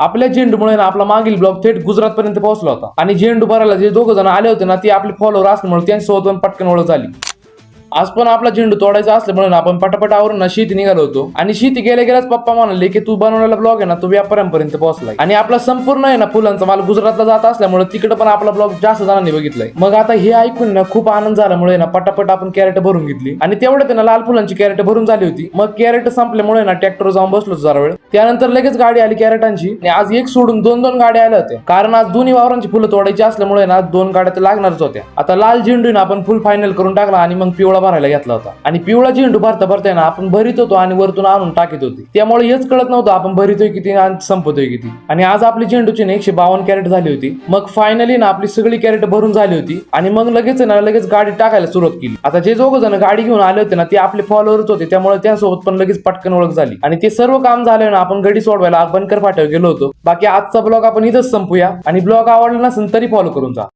आपल्या झेंडूमुळे ना आपला मागील ब्लॉग थेट गुजरात पर्यंत पोहोचला होता आणि झेंडू भरायला जे दोघं जण आले होते ना, ती आपले फॉलोअर असल्यामुळे त्यांच्यासोबत पण पटकन ओळख झाली. आज पण आपला झेंडू तोडायचा असल्यामुळे ना आपण पटापट आवरून ना शेती निघालो होतो आणि शेती गेल्या गेल्याच पप्पा म्हणाले की तू बनवलेला ब्लॉग आहे ना तो व्यापाऱ्यांपर्यंत पोहोचलाय आणि आपला संपूर्ण आहे ना फुलांचा माल गुजरातला जात असल्यामुळे तिकडे पण आपला ब्लॉग जास्त जणांनी बघितलाय. मग आता हे ऐकून ना खूप आनंद झाल्यामुळे ना पटापट आपण कॅरेट भरून घेतली आणि तेवढ्यात ना लाल फुलांची कॅरेट भरून झाली होती. मग कॅरेट संपल्यामुळे ना ट्रॅक्टर जाऊन बसलो जरा वेळ, त्यानंतर लगेच गाडी आली कॅरेटांची आणि आज एक सोडून दोन दोन गाड्या आल्या होत्या कारण आज दोन्ही वावरांची फुलं तोडायची असल्यामुळे ना 2 गाड्या तर लागणारच होत्या. आता लाल झेंडू ना आपण फुल फायनल करून टाकला आणि मग पिवळा भरायला घेतला होता आणि पिवळा झेंडू भरता भरता ना आपण भरीत होतो आणि वरतून आणून टाकीत होते, त्यामुळे हेच कळत नव्हतं आपण भरितोय किती आणि संपतोय किती. आणि आज आपली झेंडूची 152 कॅरेट झाली होती. मग फायनली ना आपली सगळी कॅरेट भरून झाली होती आणि मग लगेच गाडी टाकायला सुरुवात केली. आता जे दोघं जण गाडी घेऊन आले होते ना ते आपले फॉलोअरच होते, त्यामुळे त्यांच्यासोबत पण लगेच पटकन ओळख झाली आणि ते सर्व काम झालं ना आपण गडी सोडवायला बनकर फाट्यावर गेलो होतो. बाकी आजचा ब्लॉग आपण इथंच संपूया आणि ब्लॉग आवडला नसेल तरी फॉलो करून जा.